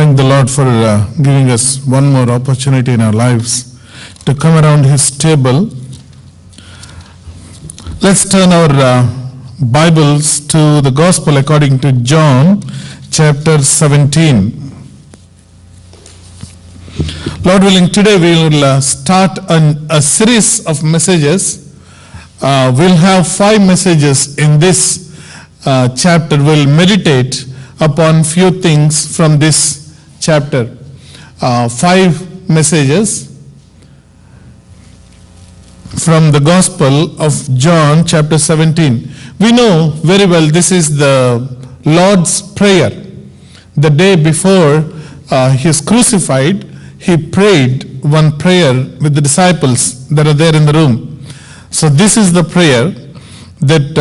thank the Lord for giving us one more opportunity in our lives to come around His table. Let's turn our Bibles to the Gospel according to John, chapter 17. Lord willing, today we will start a series of messages. We'll have 5 messages in this chapter. We'll meditate upon few things from this chapter. 5 messages from the Gospel of John, chapter 17. We know very well this is the Lord's Prayer. The day before He is crucified, He prayed one prayer with the disciples that are there in the room. So this is the prayer that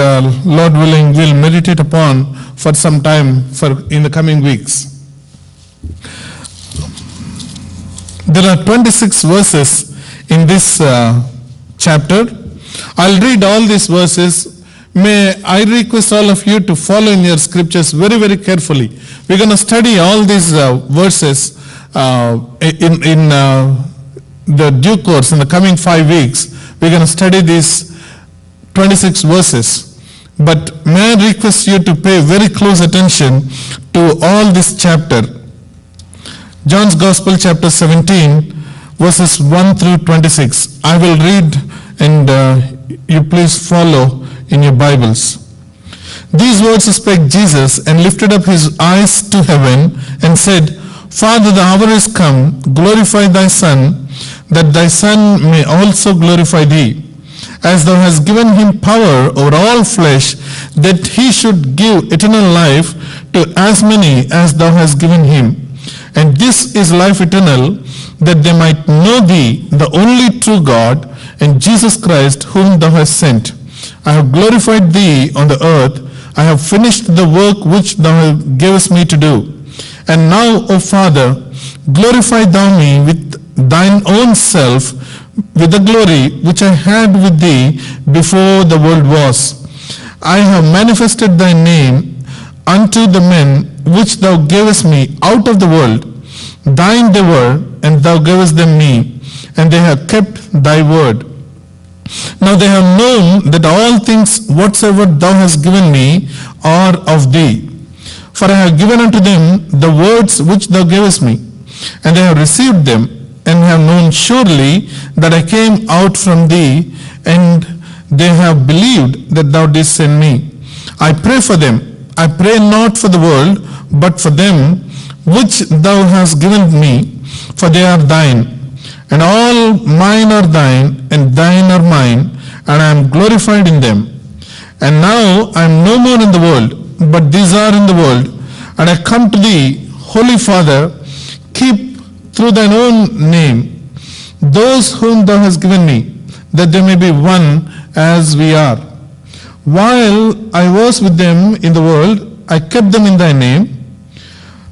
Lord willing we'll meditate upon for some time in the coming weeks. There are 26 verses in this chapter. I'll read all these verses. May I request all of you to follow in your scriptures very, very carefully. We're going to study all these verses in the due course in the coming 5 weeks. We're going to study these 26 verses. But may I request you to pay very close attention to all this chapter. John's Gospel, chapter 17, verses 1 through 26. I will read and you please follow in your Bibles. These words spake Jesus and lifted up his eyes to heaven and said, Father, the hour is come, glorify thy Son, that thy Son may also glorify thee, as thou hast given him power over all flesh, that he should give eternal life to as many as thou hast given him. And this is life eternal, that they might know thee, the only true God, and Jesus Christ, whom thou hast sent. I have glorified thee on the earth. I have finished the work which thou gavest me to do. And now, O Father, glorify thou me with thine own self, with the glory which I had with thee before the world was. I have manifested thy name unto the men which thou gavest me out of the world. Thine they were, and thou gavest them me, and they have kept thy word. Now they have known that all things whatsoever thou hast given me are of thee. For I have given unto them the words which thou gavest me, and they have received them, and have known surely that I came out from thee, and they have believed that thou didst send me. I pray for them. I pray not for the world, but for them which thou hast given me, for they are thine. And all mine are thine, and thine are mine, and I am glorified in them. And now I am no more in the world, but these are in the world, and I come to thee, Holy Father, keep through thine own name those whom thou hast given me, that they may be one as we are. While I was with them in the world, I kept them in thy name.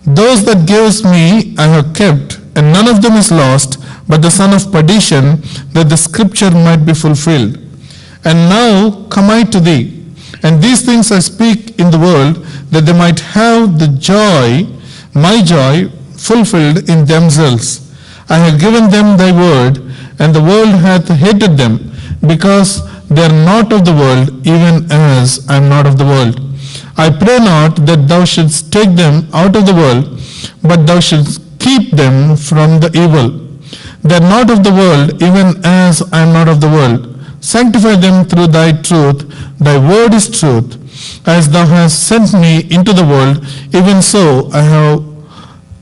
Those that gavest me I have kept, and none of them is lost, but the son of perdition, that the scripture might be fulfilled. And now come I to thee, and these things I speak in the world, that they might have the joy, my joy, fulfilled in themselves. I have given them thy word, and the world hath hated them, because they are not of the world, even as I am not of the world. I pray not that thou shouldst take them out of the world, but thou shouldst keep them from the evil. They are not of the world, even as I am not of the world. Sanctify them through thy truth. Thy word is truth. As thou hast sent me into the world, even so I have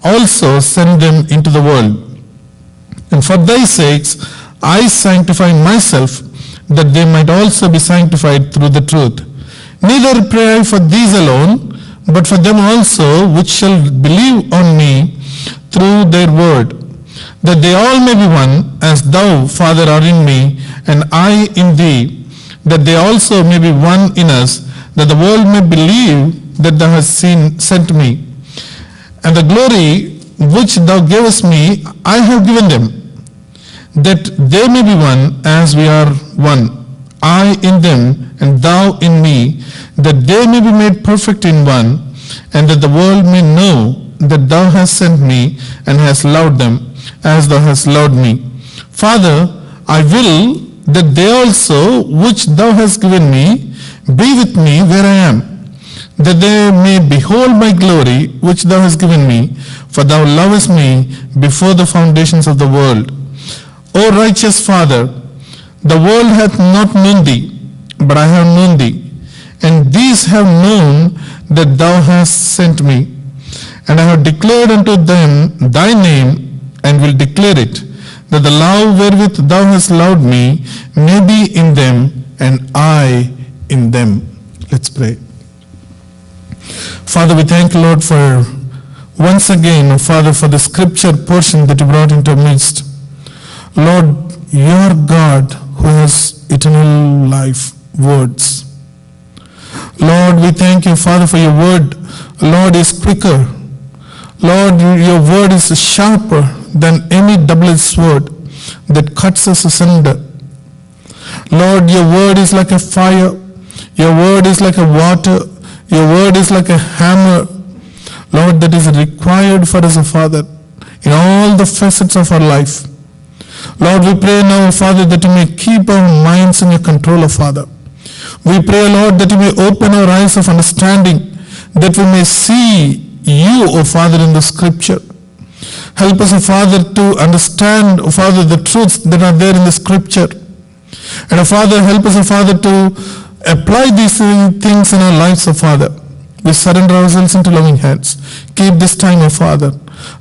also sent them into the world. And for thy sakes I sanctify myself, that they might also be sanctified through the truth. Neither pray I for these alone, but for them also which shall believe on me through their word, that they all may be one, as thou, Father, art in me, and I in thee, that they also may be one in us, that the world may believe that thou hast sent me. And the glory which thou gavest me, I have given them, that they may be one as we are one, I in them, and thou in me, that they may be made perfect in one, and that the world may know that thou hast sent me and hast loved them as thou hast loved me. Father, I will that they also which thou hast given me be with me where I am, that they may behold my glory which thou hast given me, for thou lovest me before the foundations of the world. O righteous Father, the world hath not known thee, but I have known thee, and these have known that thou hast sent me. And I have declared unto them thy name, and will declare it, that the love wherewith thou hast loved me may be in them, and I in them. Let's pray. Father, we thank you, Lord, for once again, oh Father, for the scripture portion that you brought into our midst. Lord, your God who has eternal life words. Lord, we thank you, Father, for your word. Lord, is quicker. Lord, your word is sharper than any double-edged sword that cuts us asunder. Lord, your word is like a fire. Your word is like a water. Your word is like a hammer. Lord, that is required for us, O Father, in all the facets of our life. Lord, we pray now, Father, that you may keep our minds in your control, O Father. We pray, Lord, that you may open our eyes of understanding, that we may see you, O Father, in the scripture. Help us, O Father, to understand, O Father, the truths that are there in the scripture. And, O Father, help us, O Father, to apply these things in our lives, O Father. We surrender ourselves into loving hands. Keep this time, O Father.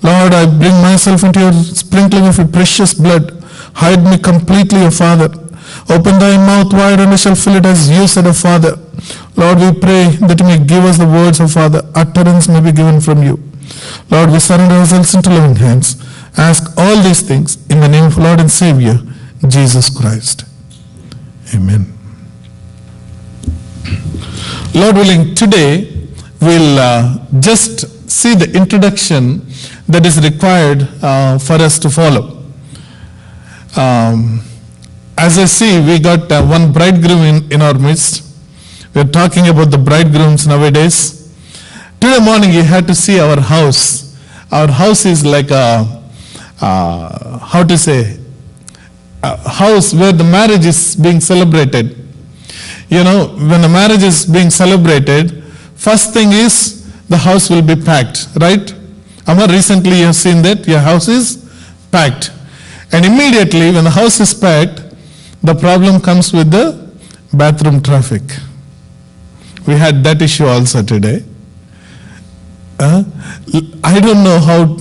Lord, I bring myself into your sprinkling of your precious blood. Hide me completely, O Father. Open thy mouth wide and I shall fill it, as you said, O Father. Lord, we pray that you may give us the words, O Father. Utterance may be given from you. Lord, we surrender ourselves into loving hands. Ask all these things in the name of Lord and Savior, Jesus Christ. Amen. Lord willing, today we'll just see the introduction that is required for us to follow. As I see, we got one bridegroom in our midst. We're talking about the bridegrooms nowadays. Today morning you had to see our house. Our house is like a house where the marriage is being celebrated. You know, when the marriage is being celebrated, first thing is the house will be packed, right? Amar, recently you have seen that your house is packed. And immediately when the house is packed, the problem comes with the bathroom traffic. We had that issue also today. I don't know how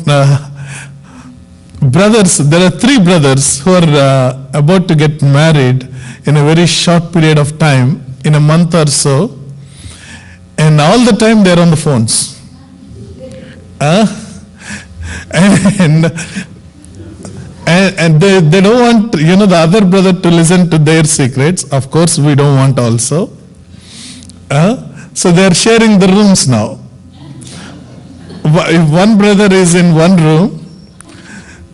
brothers, there are 3 brothers who are about to get married in a very short period of time, in a month or so, and all the time they're on the phones. And they don't want, the other brother to listen to their secrets. Of course, we don't want also. So they're sharing the rooms now. If one brother is in one room,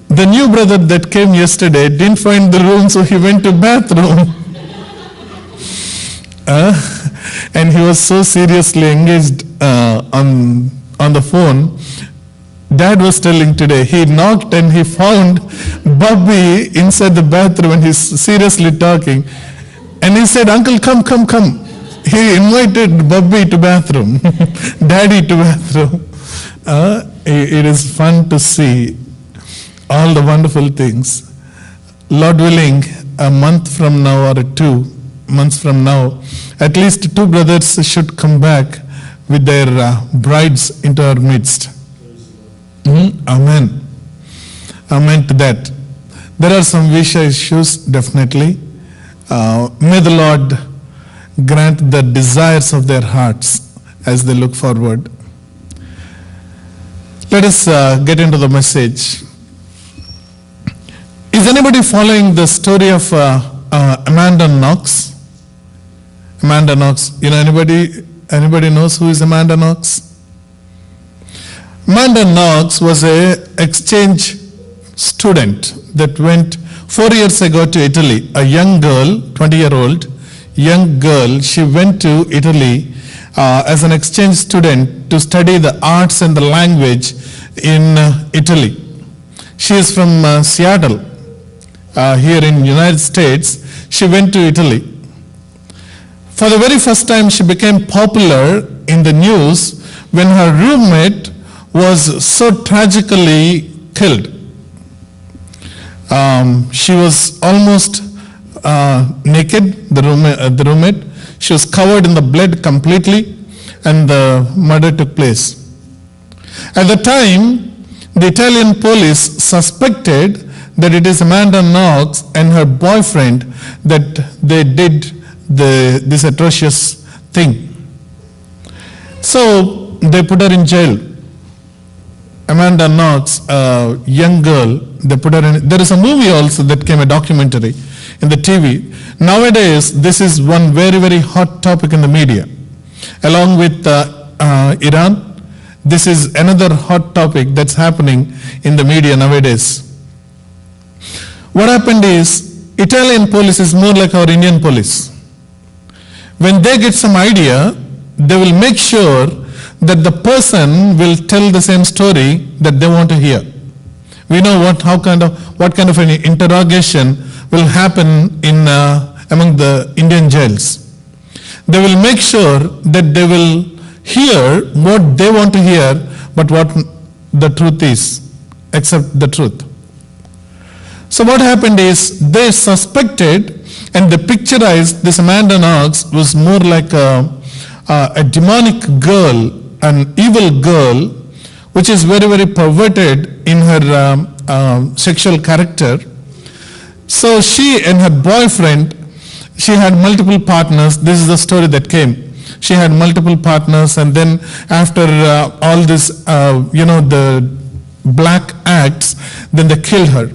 the new brother that came yesterday didn't find the room, so he went to bathroom. And he was so seriously engaged on the phone. Dad was telling today, he knocked and he found Bobby inside the bathroom and he's seriously talking. And he said, "Uncle, come. He invited Bobby to bathroom, Daddy to bathroom. It is fun to see all the wonderful things. Lord willing, a month from now or 2 months from now, at least 2 brothers should come back with their brides into our midst. Amen. Amen to that. There are some visa issues, definitely. May the Lord grant the desires of their hearts as they look forward. Let us get into the message. Is anybody following the story of Amanda Knox? Amanda Knox. Anybody knows who is Amanda Knox? Amanda Knox was an exchange student that went 4 years ago to Italy. A young girl, 20-year-old young girl, she went to Italy as an exchange student to study the arts and the language in Italy. She is from Seattle, here in United States. She went to Italy. For the very first time, she became popular in the news when her roommate was so tragically killed. She was almost naked, the roommate. She was covered in the blood completely, and the murder took place. At the time, the Italian police suspected that it is Amanda Knox and her boyfriend that they did this atrocious thing. So they put her in jail. Amanda Knox, a young girl, they put her in. There is a movie also that came, a documentary in the TV. Nowadays, this is one very, very hot topic in the media. Along with Iran, this is another hot topic that's happening in the media nowadays. What happened is, Italian police is more like our Indian police. When they get some idea, they will make sure that the person will tell the same story that they want to hear. We know what kind of an interrogation will happen in among the Indian jails. They will make sure that they will hear what they want to hear, but what the truth is, except the truth. So what happened is, they suspected and they picturized this Amanda Knox was more like a demonic girl, an evil girl, which is very, very perverted in her sexual character. So she and her boyfriend, she had multiple partners. This is the story that came. She had multiple partners, and then after all this, the black acts, then they killed her.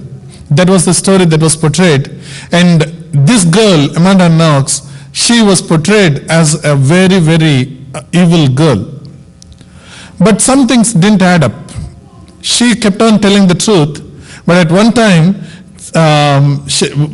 That was the story that was portrayed. And this girl, Amanda Knox, she was portrayed as a very, very evil girl. But some things didn't add up. She kept on telling the truth, but at one time,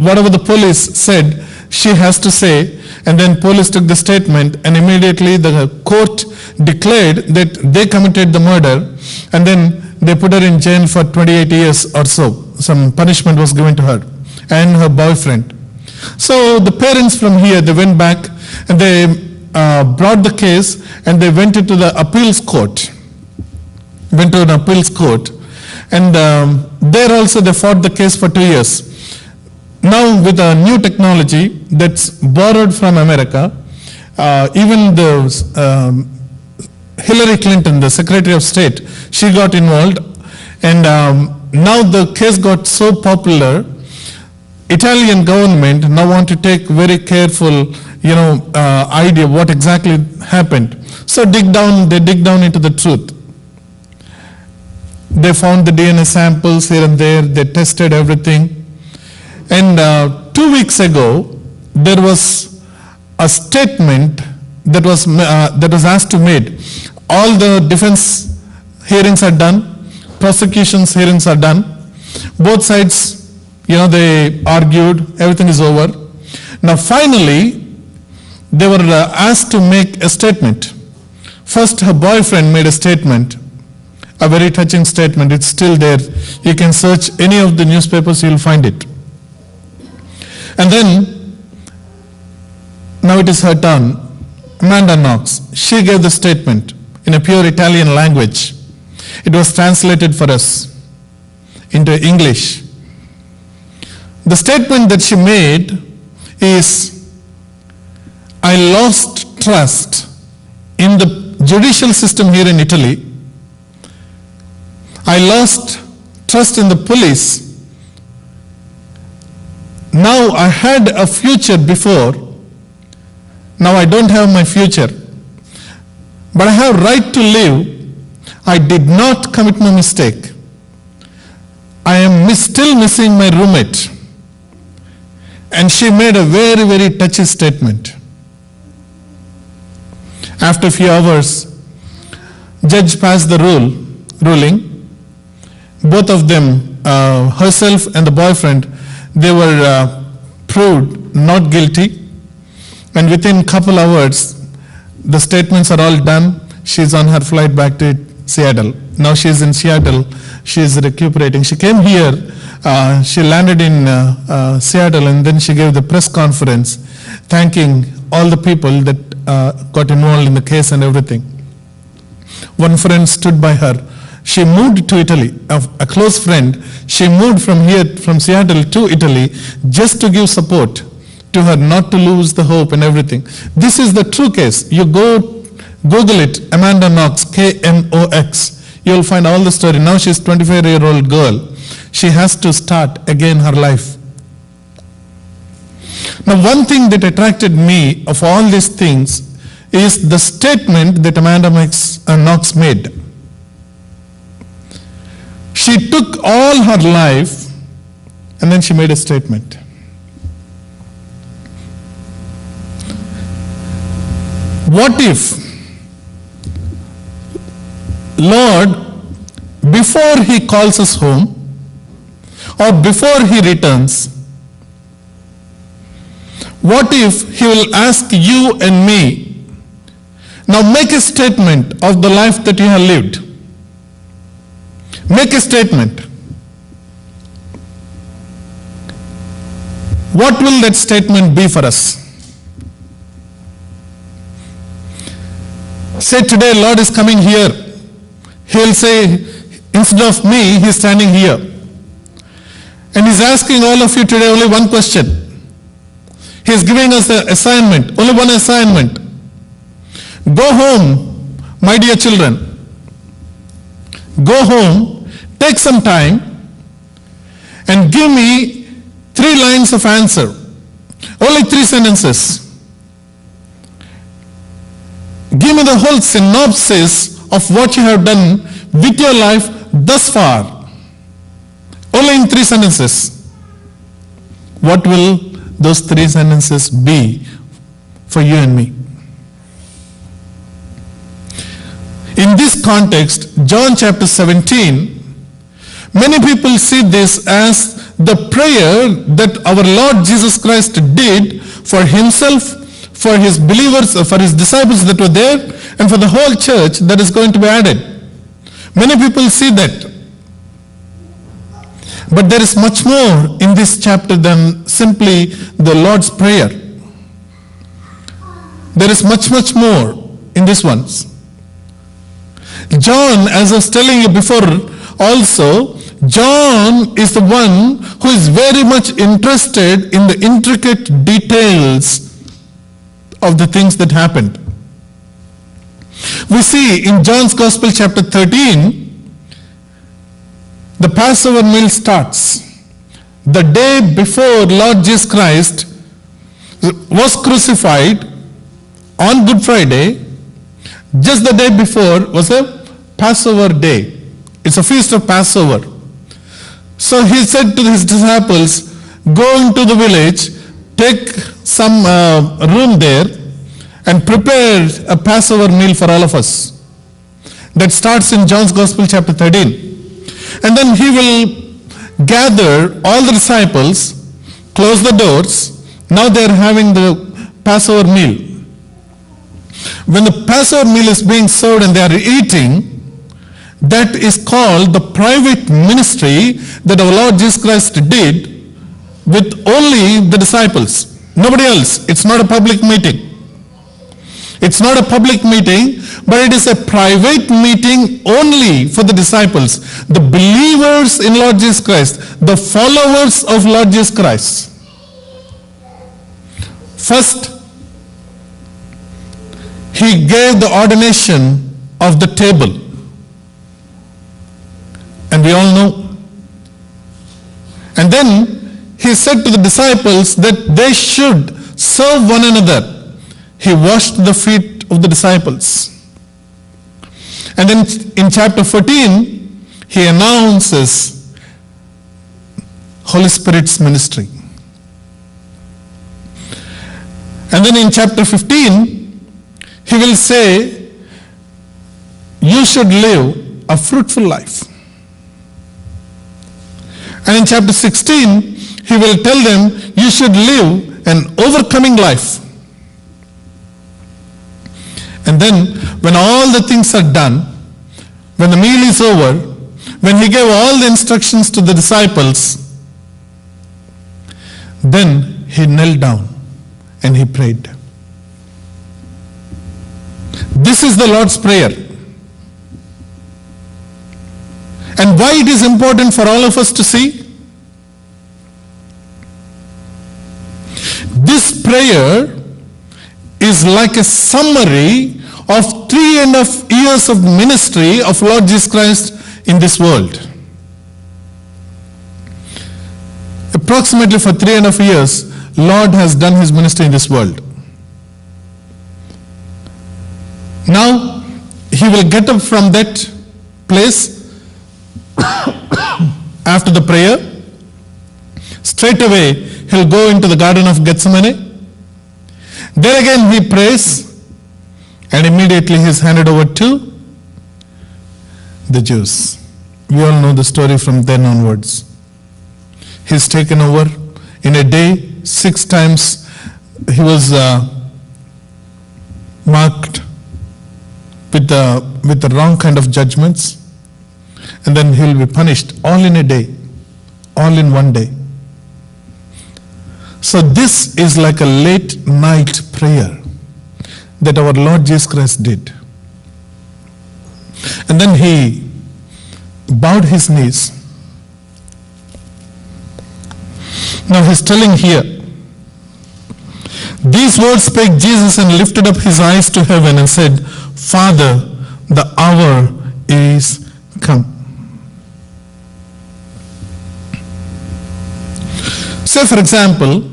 whatever the police said, she has to say, and then police took the statement, and immediately the court declared that they committed the murder, and then they put her in jail for 28 years or so. Some punishment was given to her and her boyfriend. So the parents from here, they went back and they brought the case, and they went into the appeals court. Went to an appeals court, and there also they fought the case for 2 years. Now with a new technology that's borrowed from America, even the Hillary Clinton, the Secretary of State, she got involved, and now the case got so popular, Italian government now want to take very careful, idea what exactly happened. So they dig down into the truth. They found the DNA samples here and there, they tested everything. And 2 weeks ago, there was a statement that was asked to made. All the defense hearings are done, prosecution's hearings are done. Both sides, they argued, everything is over. Now finally, they were asked to make a statement. First, her boyfriend made a statement, a very touching statement. It's still there. You can search any of the newspapers, you'll find it. And then, now it is her turn. Amanda Knox, she gave the statement in a pure Italian language. It was translated for us into English. The statement that she made is, I lost trust in the judicial system here in Italy. I lost trust in the police. Now I had a future before. Now I don't have my future. But I have right to live. I did not commit my mistake. I am still missing my roommate. And she made a very, very touchy statement. After a few hours, judge passed the ruling. Both of them, herself and the boyfriend, they were proved not guilty. And within a couple hours, The statements are all done. She's on her flight back to Seattle. Now she's in Seattle. She's recuperating. She came here. She landed in Seattle, and then she gave the press conference thanking all the people that got involved in the case and everything. One friend stood by her. She moved to Italy, a close friend. She moved from here, from Seattle to Italy, just to give support to her, not to lose the hope and everything. This is the true case. You go Google it, Amanda Knox, K-N-O-X. You'll find all the story. Now she's a 25-year-old girl. She has to start again her life. Now, one thing that attracted me of all these things is the statement that Amanda Knox made. She took all her life and then she made a statement. What if, Lord, before He calls us home or before He returns, what if He will ask you and me, now make a statement of the life that you have lived. Make a statement. What will that statement be for us? Say today, Lord is coming here. He'll say, instead of me, He's standing here. And He's asking all of you today only one question. He's giving us an assignment, only one assignment. Go home, my dear children. Go home, take some time, and give me 3 lines of answer. Only 3 sentences. Give me the whole synopsis of what you have done with your life thus far. Only in 3 sentences. What will those 3 sentences be for you and me? In this context, John chapter 17, many people see this as the prayer that our Lord Jesus Christ did for Himself, for His believers, for His disciples that were there, and for the whole church that is going to be added. Many people see that. But there is much more in this chapter than simply the Lord's Prayer. There is much more in this one. John, as I was telling you before also, John is the one who is very much interested in the intricate details of the things that happened. We see in John's Gospel chapter 13, the Passover meal starts. The day before Lord Jesus Christ was crucified on Good Friday, just the day before was a Passover day. It's a feast of Passover. So He said to His disciples, go into the village, take some room there, and prepare a Passover meal for all of us. That starts in John's Gospel chapter 13. And then He will gather all the disciples, close the doors. Now they are having the Passover meal. When the Passover meal is being served and they are eating, that is called the private ministry that our Lord Jesus Christ did with only the disciples. Nobody else. It's not a public meeting. It's not a public meeting, but it is a private meeting only for the disciples, the believers in Lord Jesus Christ, the followers of Lord Jesus Christ. First, He gave the ordination of the table. And we all know. And then He said to the disciples that they should serve one another. He washed the feet of the disciples. And then in chapter 14, He announces Holy Spirit's ministry. And then in chapter 15, He will say, you should live a fruitful life. And in chapter 16, He will tell them, you should live an overcoming life. And then when all the things are done, when the meal is over, when he gave all the instructions to the disciples, then he knelt down and he prayed. This is the Lord's Prayer. And why it is important for all of us to see? This prayer is like a summary of 3.5 years of ministry of Lord Jesus Christ in this world. Approximately for 3.5 years, Lord has done his ministry in this world. Now, he will get up from that place after the prayer. Straight away, he'll go into the Garden of Gethsemane. There again he prays, and immediately he is handed over to the Jews. We all know the story from then onwards. He's taken over in a day. 6 times he was marked with the wrong kind of judgments, and then he will be punished all in a day, all in one day. So this is like a late night prayer that our Lord Jesus Christ did. And then he bowed his knees. Now he's telling here, these words spake Jesus and lifted up his eyes to heaven and said, Father, the hour is come. Say for example,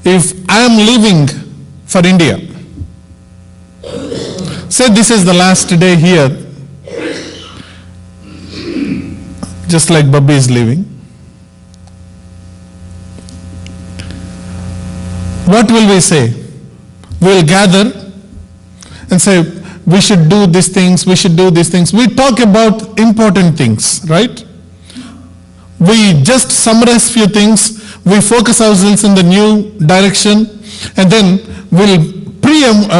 if I am leaving for India, say this is the last day here, just like Bubby is leaving, what will we say? We will gather and say, we should do these things, we should do these things. We talk about important things, right? We just summarize few things, we focus ourselves in the new direction, and then we'll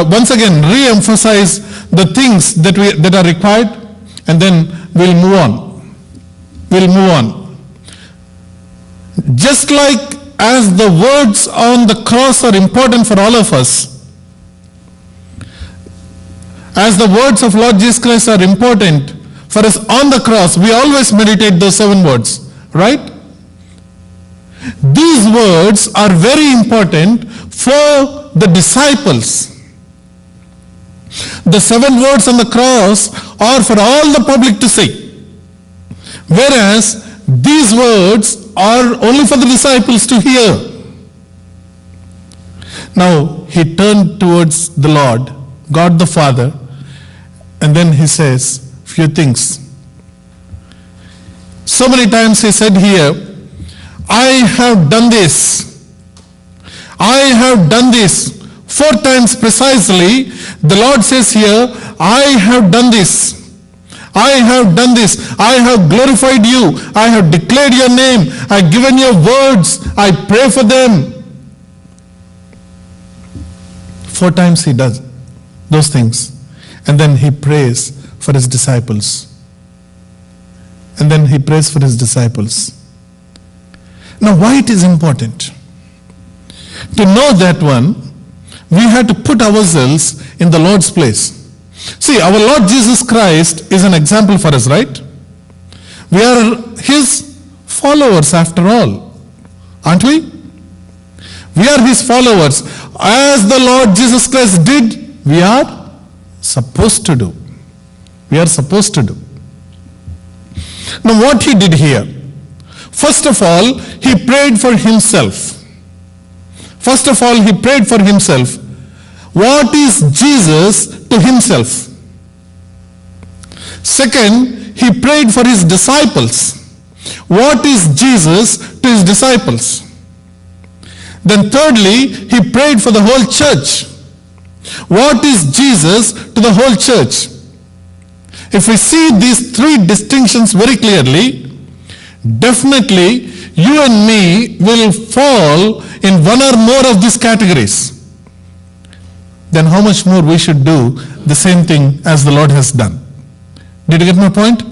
once again re-emphasize the things that are required, and then we'll move on. We'll move on. Just like as the words on the cross are important for all of us, as the words of Lord Jesus Christ are important for us on the cross, we always meditate those 7 words, right? These words are very important for the disciples. The 7 words on the cross are for all the public to see, whereas these words are only for the disciples to hear. Now he turned towards the Lord, God the Father, and then he says few things. So many times he said here, I have done this. I have done this. 4 times precisely, the Lord says here, I have done this. I have done this. I have glorified you. I have declared your name. I have given your words. I pray for them. 4 times he does those things. And then he prays for his disciples. And then he prays for his disciples. Now why it is important? To know that one, we have to put ourselves in the Lord's place. See, our Lord Jesus Christ is an example for us, right? We are his followers after all, aren't we? We are his followers. As the Lord Jesus Christ did, we are supposed to do. We are supposed to do. Now what he did here? First of all, he prayed for himself. First of all, he prayed for himself. What is Jesus to himself? Second, he prayed for his disciples. What is Jesus to his disciples? Then thirdly, he prayed for the whole church. What is Jesus to the whole church? If we see these 3 distinctions very clearly, definitely you and me will fall in one or more of these categories. then how much more we should do the same thing as the Lord has done. Did you get my point?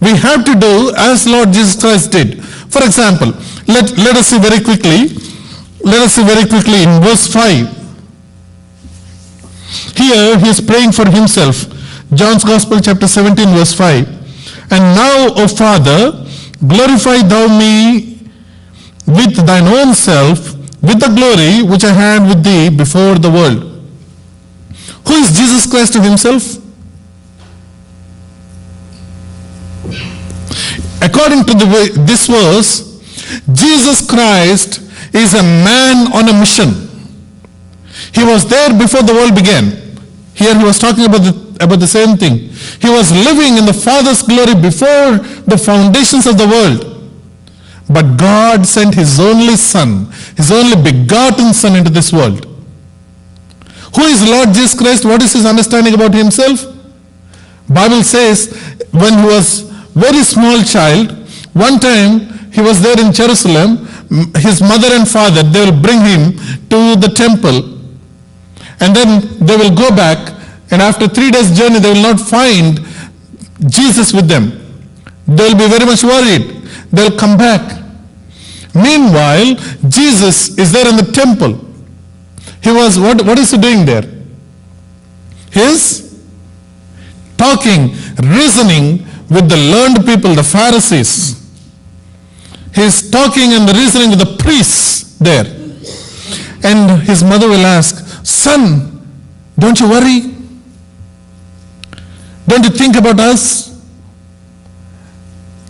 We have to do as Lord Jesus Christ did. For example, let us see very quickly. Let us see very quickly in verse 5. Here he is praying for himself. John's Gospel chapter 17 verse 5. And now, O Father, glorify thou me with thine own self, with the glory which I had with thee before the world. Who is Jesus Christ to himself? According to this verse, Jesus Christ is a man on a mission. He was there before the world began. Here he was talking about the same thing. He was living in the Father's glory before the foundations of the world. But God sent his only Son, his only begotten Son into this world. Who is Lord Jesus Christ? What is his understanding about himself? Bible says when he was very small child, one time he was there in Jerusalem, his mother and father, they will bring him to the temple. And then they will go back, and after 3 days journey, they will not find Jesus with them. They will be very much worried. They will come back. Meanwhile, Jesus is there in the temple. He was, what is he doing there? He is talking, reasoning with the learned people, the Pharisees. He is talking and reasoning with the priests there. And his mother will ask, Son, don't you worry? Don't you think about us?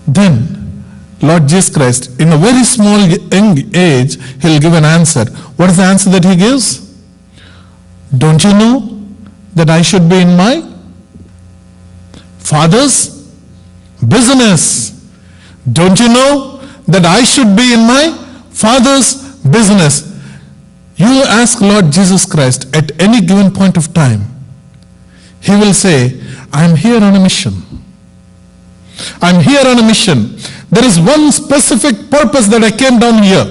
Then, Lord Jesus Christ, in a very small young age, he'll give an answer. What is the answer that he gives? Don't you know that I should be in my Father's business? Don't you know that I should be in my Father's business? You ask Lord Jesus Christ at any given point of time, he will say, I am here on a mission. I am here on a mission. There is one specific purpose that I came down here.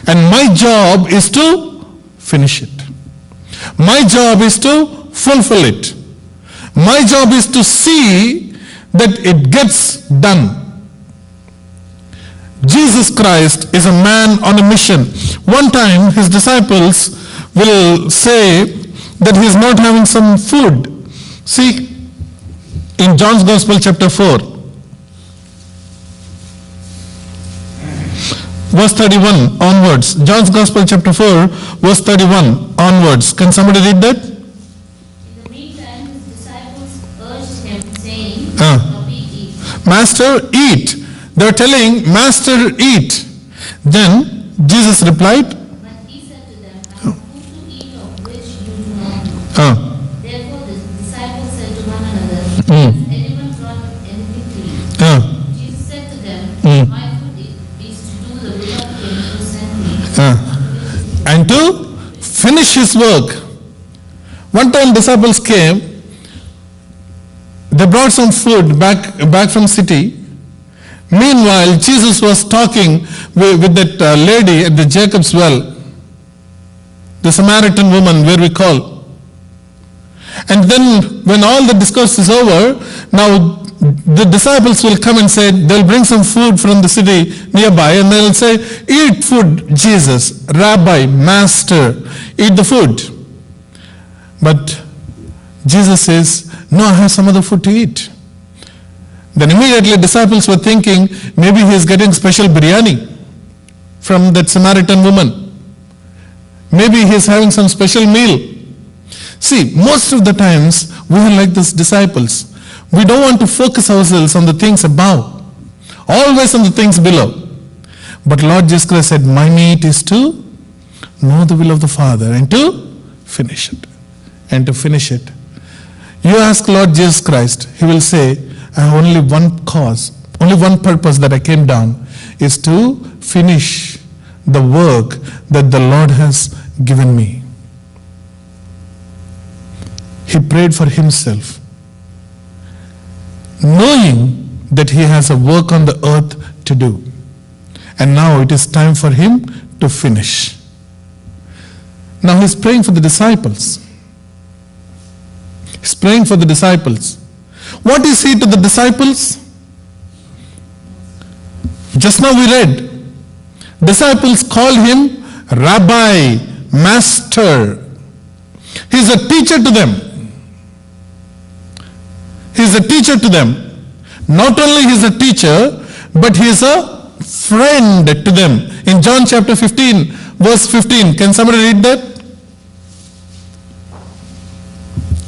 And my job is to finish it. My job is to fulfill it. My job is to see that it gets done. Jesus Christ is a man on a mission. One time his disciples will say that he is not having some food. See, in John's Gospel chapter 4, verse 31 onwards. John's Gospel chapter 4, verse 31 onwards. Can somebody read that? In the meantime, his disciples urged him, saying, Rabbi, eat. Master, eat. They were telling, Master, eat. Then Jesus replied, But he said to them, I have food to eat of which you do not know. Therefore the disciples said to one another, Has anyone brought anything to eat? Jesus said to them, My food is to do the will of him who sent me, and to finish his work. One time disciples came, they brought some food back from city. Meanwhile, Jesus was talking with that lady at the Jacob's well, the Samaritan woman where we call. And then when all the discourse is over, now the disciples will come and say, they'll bring some food from the city nearby and they'll say, eat food, Jesus, Rabbi, Master, eat the food. But Jesus says, no, I have some other food to eat. Then immediately disciples were thinking, maybe he is getting special biryani from that Samaritan woman. Maybe he is having some special meal. See, most of the times we are like these disciples. We don't want to focus ourselves on the things above, always on the things below. But Lord Jesus Christ said, my meat is to know the will of the Father and to finish it. And to finish it. You ask Lord Jesus Christ, he will say, I have only one cause, only one purpose that I came down, is to finish the work that the Lord has given me. He prayed for himself, knowing that he has a work on the earth to do. And now it is time for him to finish. Now he's praying for the disciples. He's praying for the disciples. What is he to the disciples? Just now we read, disciples call him Rabbi, Master. He's a teacher to them. He's a teacher to them. Not only he's a teacher, but he's a friend to them. In John chapter 15, verse 15, can somebody read that?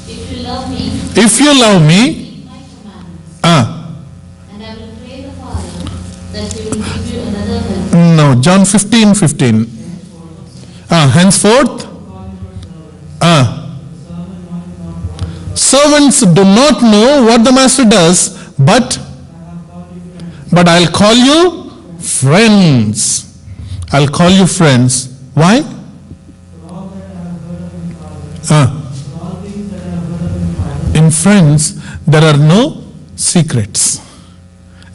If you love me, If you love me, keep my commandments, ah, and I will pray the Father that he will give you another helper. no, John 15, 15. Henceforth, servants do not know what the master does, but I'll call you friends. I'll call you friends. Why? In friends, there are no secrets.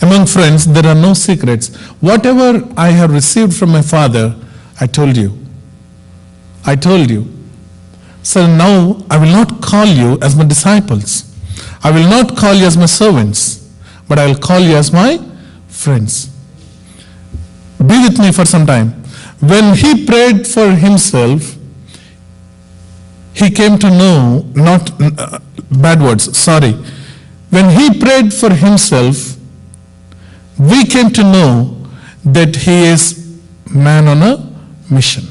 Among friends, there are no secrets. Whatever I have received from my Father, I told you. I told you. So now I will not call you as my disciples. I will not call you as my servants, but I will call you as my friends. Be with me for some time. When he prayed for himself, he came to know, not bad words, sorry. When he prayed for himself, we came to know that he is man on a mission.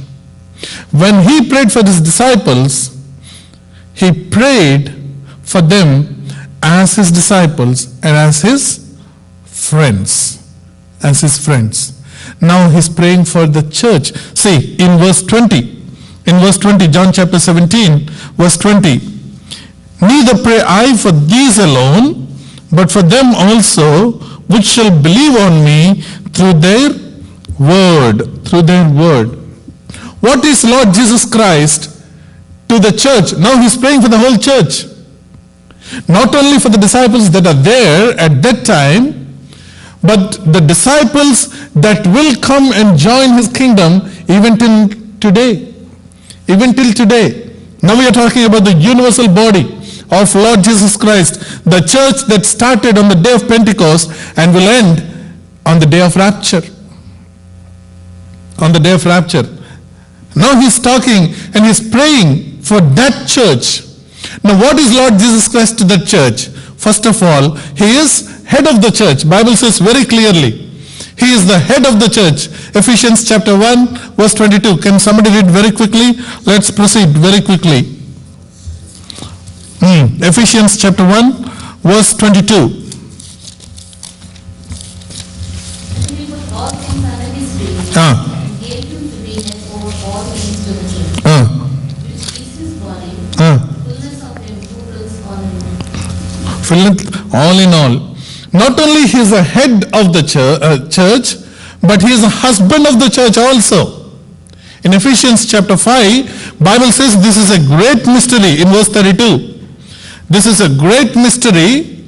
When he prayed for his disciples, he prayed for them as his disciples and as his friends. As his friends. Now he's praying for the church. See, in verse 20, John chapter 17, verse 20, neither pray I for these alone, but for them also which shall believe on me through their word. What is Lord Jesus Christ to the church? Now he's praying for the whole church. Not only for the disciples that are there at that time, but the disciples that will come and join his kingdom even till today. Even till today. Now we are talking about the universal body of Lord Jesus Christ, the church that started on the day of Pentecost and will end on the day of rapture. On the day of rapture. Now he's talking and he's praying for that church. Now what is Lord Jesus Christ to that church? First of all, he is head of the church. Bible says very clearly, he is the head of the church. Ephesians chapter 1 verse 22. Can somebody read very quickly? Let's proceed very quickly. Ephesians chapter 1 verse 22. He put all things under his feet, Ah. and gave him to be head over all things to the church, Ah. which is his body, Ah. fullness of him who rules all in all. Filleth all in all. Not only he is the head of the church, but he is the husband of the church also. In Ephesians chapter 5, Bible says this is a great mystery in verse 32. This is a great mystery,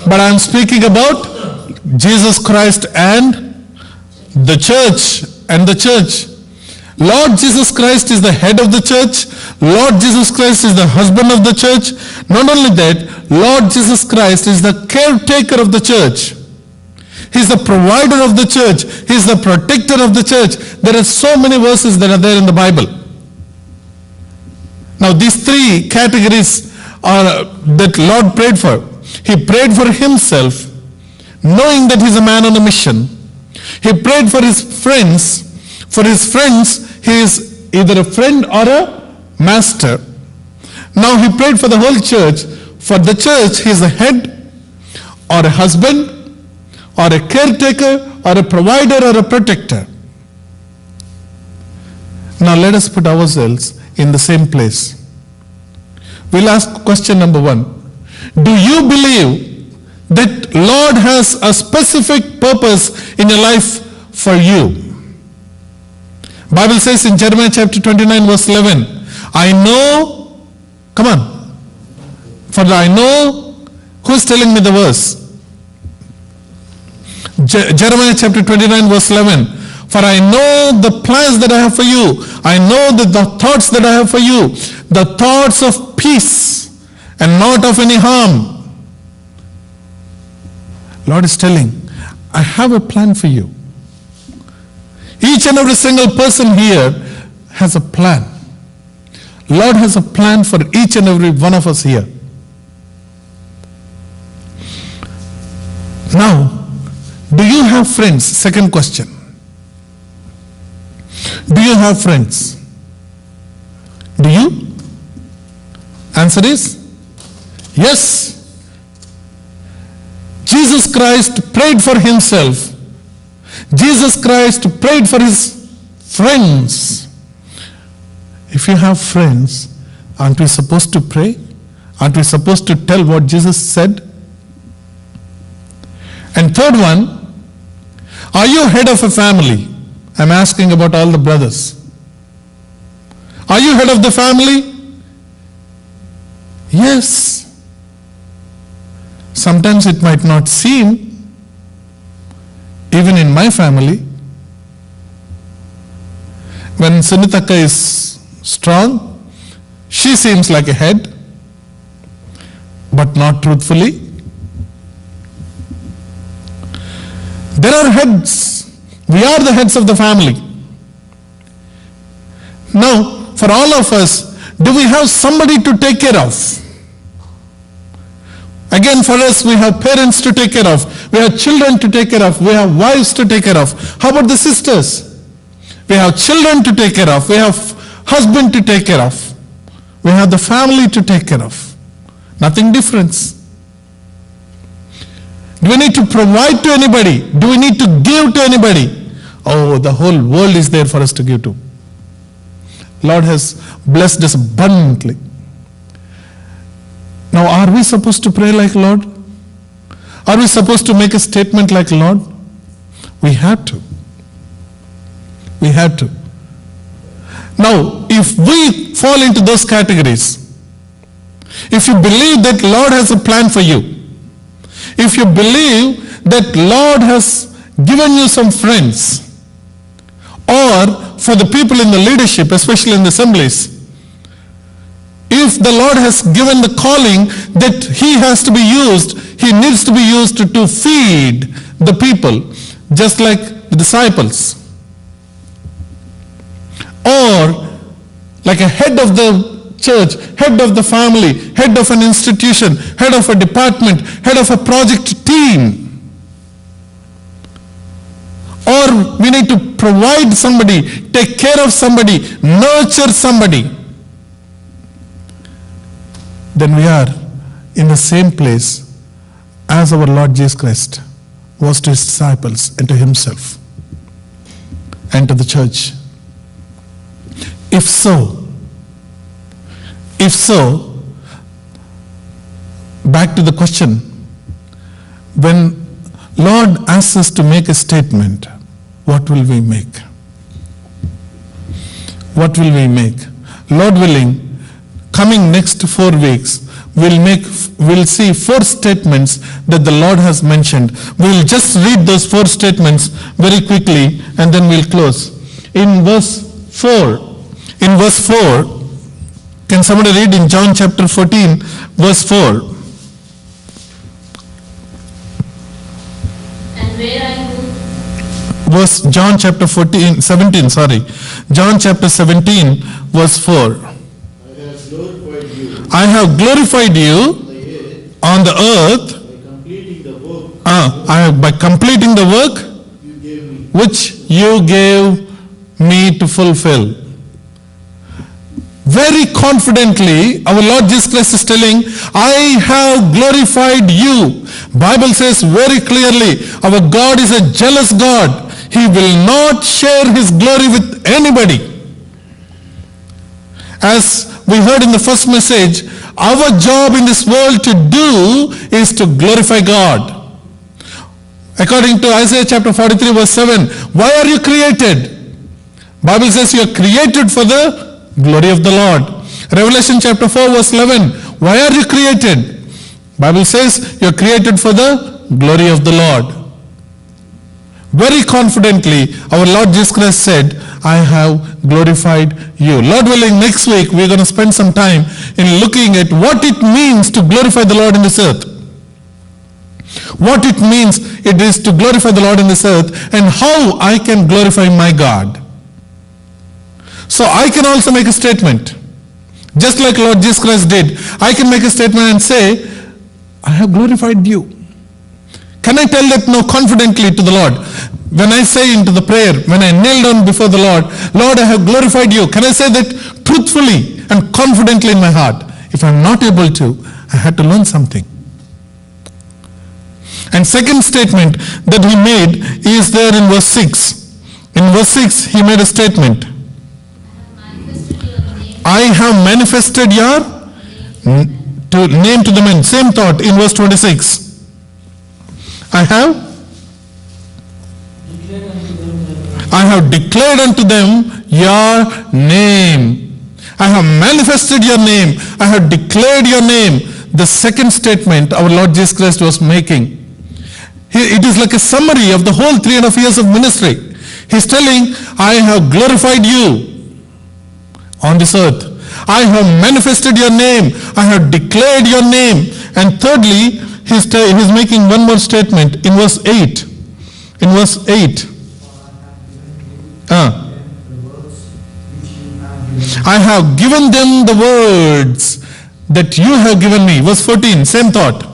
but I am speaking about Jesus Christ and the church. Lord Jesus Christ is the head of the church. Lord Jesus Christ is the husband of the church. Not only that, Lord Jesus Christ is the caretaker of the church. He's the provider of the church. He's the protector of the church. There are so many verses that are there in the Bible. Now these three categories are that Lord prayed for. He prayed for himself, knowing that he's a man on a mission. He prayed for his friends. For his friends, he is either a friend or a master. Now he prayed for the whole church. For the church, he is a head or a husband or a caretaker or a provider or a protector. Now let us put ourselves in the same place. We'll ask question number 1. Do you believe that Lord has a specific purpose in your life for you? Bible says in Jeremiah chapter 29 verse 11, I know, come on, for I know, who's telling me the verse? Jeremiah chapter 29 verse 11, For I know the plans that I have for you. I know the thoughts that I have for you. The thoughts of peace and not of any harm. Lord is telling, I have a plan for you. Each and every single person here has a plan. Lord has a plan for each and every one of us here. Now, do you have friends? Second question. Do you have friends? Do you? Answer is yes. Jesus Christ prayed for himself. Jesus Christ prayed for his friends. If you have friends, aren't we supposed to pray? Aren't we supposed to tell what Jesus said? And third one, are you head of a family? I'm asking about all the brothers. Are you head of the family? Yes. Sometimes it might not seem, even in my family, when Sunitaka is strong, she seems like a head, but not truthfully. There are heads. We are the heads of the family. Now, for all of us, do we have somebody to take care of? Again, for us, we have parents to take care of. We have children to take care of. We have wives to take care of. How about the sisters? We have children to take care of. We have husband to take care of. We have the family to take care of. Nothing different. Do we need to provide to anybody? Do we need to give to anybody? Oh, the whole world is there for us to give to. Lord has blessed us abundantly. Now, are we supposed to pray like Lord? Are we supposed to make a statement like Lord? We have to. We have to. Now, if we fall into those categories, if you believe that Lord has a plan for you, if you believe that Lord has given you some friends, or for the people in the leadership, especially in the assemblies, if the Lord has given the calling that he has to be used, he needs to be used to feed the people, just like the disciples. Or like a head of the church, head of the family, head of an institution, head of a department, head of a project team. Or we need to provide somebody, take care of somebody, nurture somebody. Then we are in the same place as our Lord Jesus Christ was to his disciples and to himself and to the church. If so, back to the question, when Lord asks us to make a statement, what will we make? What will we make? Lord willing, coming next 4 weeks, we'll see 4 statements that the Lord has mentioned. We'll just read those 4 statements very quickly and then we'll close. In verse 4, can somebody read in John chapter 14, verse 4? And where I go, John chapter 17, John chapter 17, verse 4. I have glorified you on the earth by completing the work which you gave me to fulfill. Very confidently, our Lord Jesus Christ is telling, I have glorified you. Bible says very clearly, our God is a jealous God. He will not share his glory with anybody. As we heard in the first message, our job in this world to do is to glorify God. According to Isaiah chapter 43 verse 7, why are you created? Bible says you are created for the glory of the Lord. Revelation chapter 4 verse 11, why are you created? Bible says you are created for the glory of the Lord. very confidently, our Lord Jesus Christ said, I have glorified you. Lord willing, next week we're going to spend some time in looking at what it means to glorify the Lord in this earth. What it means it is to glorify the Lord in this earth, and how I can glorify my God. So I can also make a statement, just like Lord Jesus Christ did. I can make a statement and say, I have glorified you. Can I tell that now confidently to the Lord? When I say into the prayer, when I kneel down before the Lord, Lord, I have glorified you. Can I say that truthfully and confidently in my heart? If I'm not able to, I had to learn something. And second statement that he made is there in verse 6. In verse 6, he made a statement. I have manifested your name to the men. Same thought in verse 26. I have declared unto them your name. I have manifested your name. I have declared your name. The second statement our Lord Jesus Christ was making. It is like a summary of the whole 3.5 years of ministry. He's telling, I have glorified you on this earth. I have manifested your name. I have declared your name. And thirdly, he's making one more statement in verse 8. In verse 8. I have given them the words that you have given me. Verse 14, same thought.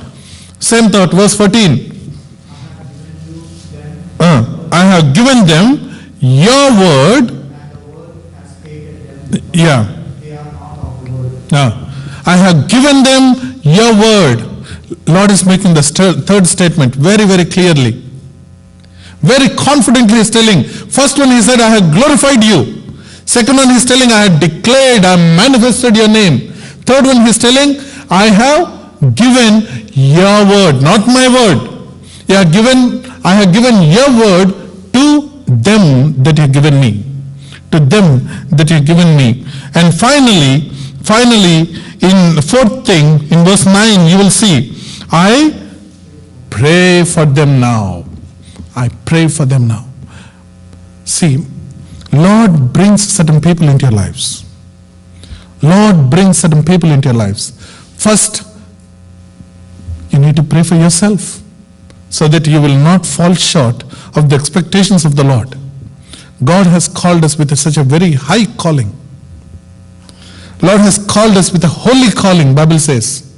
Same thought, verse 14. I have given them your word. Yeah. I have given them your word. Lord is making the third statement very, very clearly. Very confidently he's telling. First one he said, I have glorified you. Second one he's telling, I have declared, I have manifested your name. Third one he's telling, I have given your word, not my word. I have given your word to them that you have given me. To them that you have given me. And finally, in the fourth thing, in verse 9, you will see, I pray for them now. I pray for them now. See, Lord brings certain people into your lives. Lord brings certain people into your lives. First, you need to pray for yourself so that you will not fall short of the expectations of the Lord. God has called us with such a very high calling. Lord has called us with a holy calling, Bible says.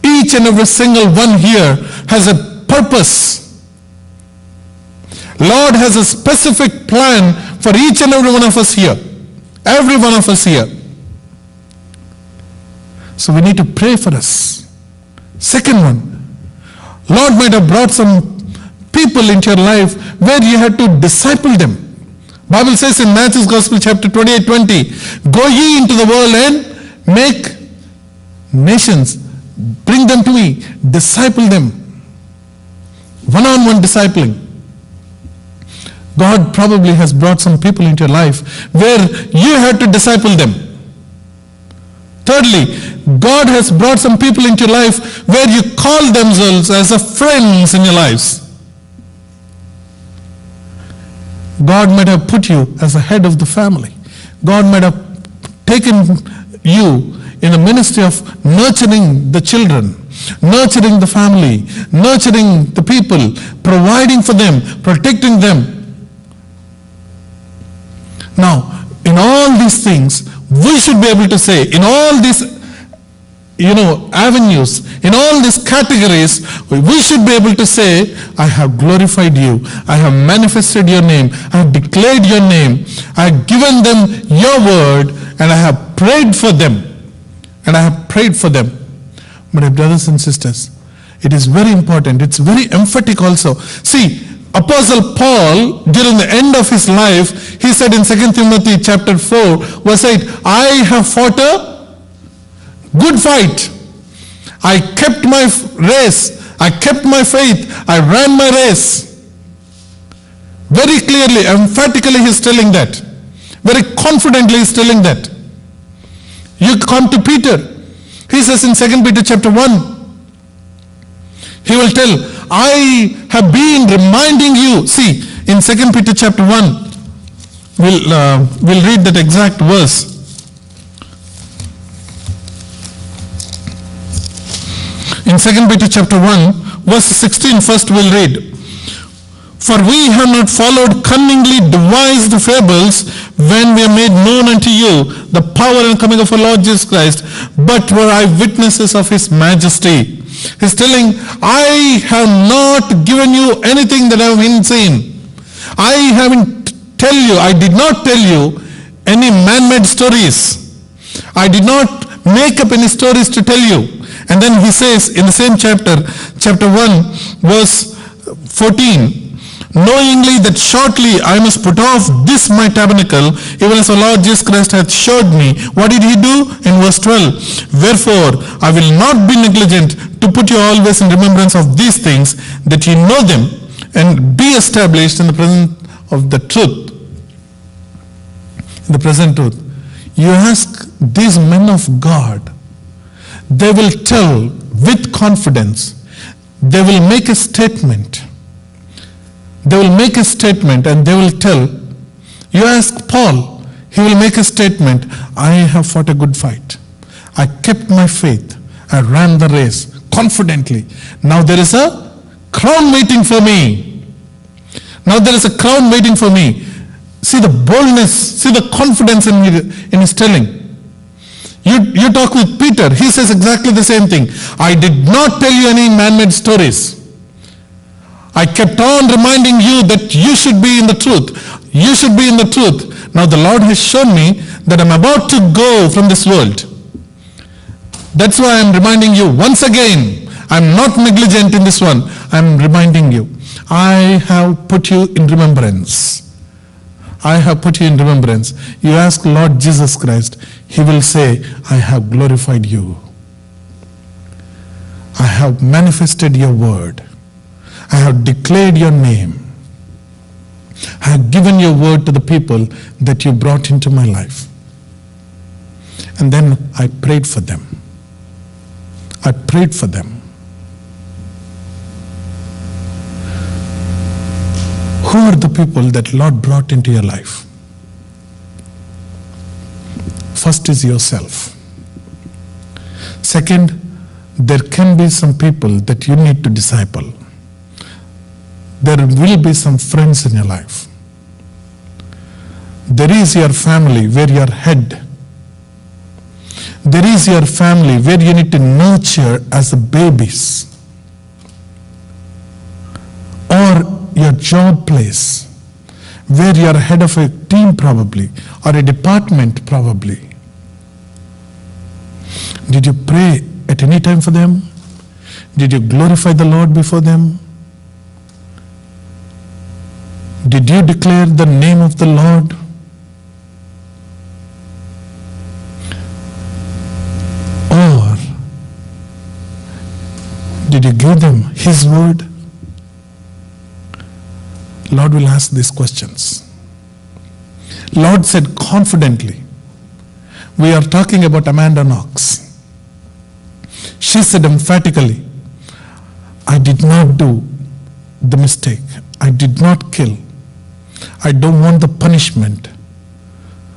Each and every single one here has a purpose. Lord has a specific plan for each and every one of us here. Every one of us here. So we need to pray for us. Second one, Lord might have brought some people into your life where you had to disciple them. Bible says in Matthew's Gospel chapter 28:20, go ye into the world and make nations. Bring them to me. Disciple them. One-on-one discipling. God probably has brought some people into your life where you had to disciple them. Thirdly, God has brought some people into your life where you call themselves as a friends in your lives. God might have put you as the head of the family. God might have taken you in a ministry of nurturing the children, nurturing the family, nurturing the people, providing for them, protecting them. Now, in all these things, we should be able to say, in all these, avenues, in all these categories, we should be able to say, I have glorified you, I have manifested your name, I have declared your name, I have given them your word, and I have prayed for them. And I have prayed for them. My brothers and sisters, it is very important, it's very emphatic also. See, Apostle Paul, during the end of his life, he said in 2 Timothy chapter 4, verse 8, I have fought a good fight. I kept my race. I kept my faith. I ran my race. Very clearly, emphatically he is telling that. Very confidently he is telling that. You come to Peter. He says in 2 Peter chapter 1, he will tell, I have been reminding you. See, in 2 Peter chapter 1, we'll read that exact verse. In 2 Peter chapter 1, verse 16, first we'll read. For we have not followed cunningly devised fables when we are made known unto you the power and coming of our Lord Jesus Christ, but were eyewitnesses of his majesty. He's telling, I have not given you anything that I have been seen. I did not tell you any man-made stories. I did not make up any stories to tell you. And then he says in the same chapter 1, verse 14, knowingly that shortly I must put off this my tabernacle, even as our Lord Jesus Christ hath showed me. What did he do? In verse 12, wherefore I will not be negligent to put you always in remembrance of these things, that ye know them, and be established in the presence of the truth. In the present truth. You ask these men of God, they will tell with confidence, they will make a statement. They will make a statement and they will tell. You ask Paul, he will make a statement, I have fought a good fight. I kept my faith. I ran the race confidently. Now there is a crown waiting for me. Now there is a crown waiting for me. See the boldness, see the confidence in his telling. You talk with Peter, he says exactly the same thing. I did not tell you any man-made stories. I kept on reminding you that you should be in the truth. You should be in the truth. Now the Lord has shown me that I'm about to go from this world. That's why I'm reminding you once again. I'm not negligent in this one. I'm reminding you. I have put you in remembrance. I have put you in remembrance. You ask Lord Jesus Christ, he will say, I have glorified you. I have manifested your word. I have declared your name. I have given your word to the people that you brought into my life. And then I prayed for them. I prayed for them. Who are the people that Lord brought into your life? First is yourself. Second, there can be some people that you need to disciple. There will be some friends in your life. There is your family where you are head. There is your family where you need to nurture as babies. Or your job place where you are head of a team probably, or a department probably. Did you pray at any time for them? Did you glorify the Lord before them? Did you declare the name of the Lord? Or did you give them his word? Lord will ask these questions. Lord said confidently, we are talking about Amanda Knox. She said emphatically, I did not do the mistake. I did not kill. I don't want the punishment.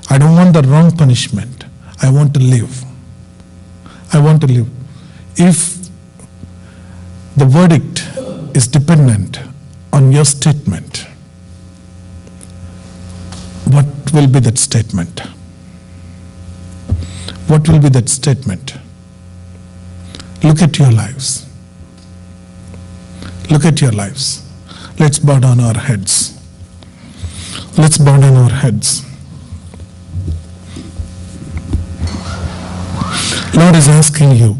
I don't want the wrong punishment. I want to live. I want to live. If the verdict is dependent on your statement, what will be that statement? What will be that statement? Look at your lives. Look at your lives. Let's bow down our heads. Let's bow down our heads. Lord is asking you,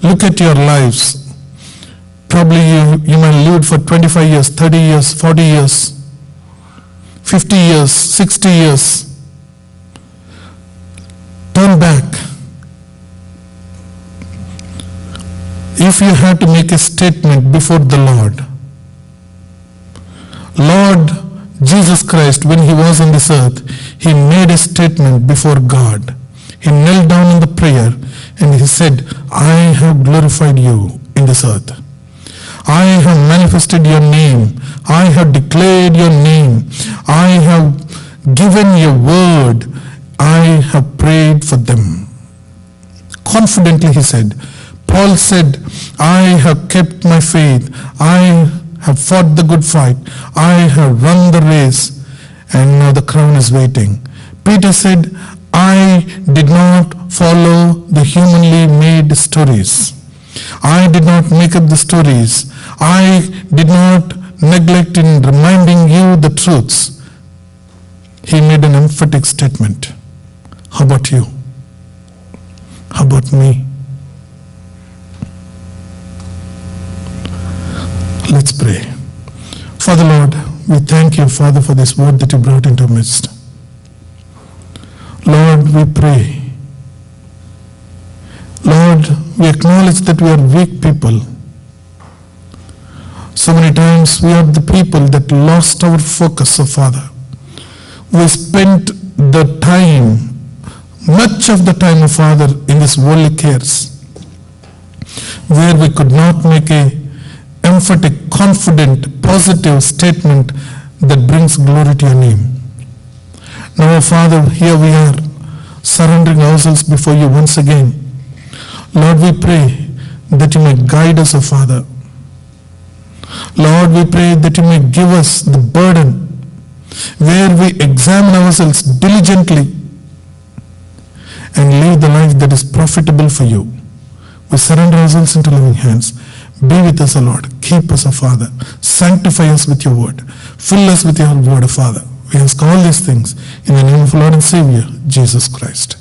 look at your lives. Probably you might live for 25 years, 30 years, 40 years, 50 years, 60 years. Turn back. If you had to make a statement before the Lord, Lord Jesus Christ, when he was on this earth, he made a statement before God. He knelt down in the prayer and he said, I have glorified you in this earth. I have manifested your name. I have declared your name. I have given your word. I have prayed for them. Confidently he said. Paul said, I have kept my faith. I have fought the good fight. I have run the race, and now the crown is waiting. Peter said, I did not follow the humanly made stories. I did not make up the stories. I did not neglect in reminding you the truths. He made an emphatic statement. How about you? How about me? Let's pray. Father Lord, we thank you, Father, for this word that you brought into our midst. Lord, we pray. Lord, we acknowledge that we are weak people. So many times we are the people that lost our focus, oh Father. We spent the time, much of the time, oh Father, in this worldly cares, where we could not make a emphatic, confident, positive statement that brings glory to your name. Now, Father, here we are, surrendering ourselves before you once again. Lord, we pray that you may guide us, O Father. Lord, we pray that you may give us the burden where we examine ourselves diligently and live the life that is profitable for you. We surrender ourselves into loving hands. Be with us, O Lord. Keep us, O Father. Sanctify us with your word. Fill us with your word, O Father. We ask all these things in the name of our Lord and Savior, Jesus Christ.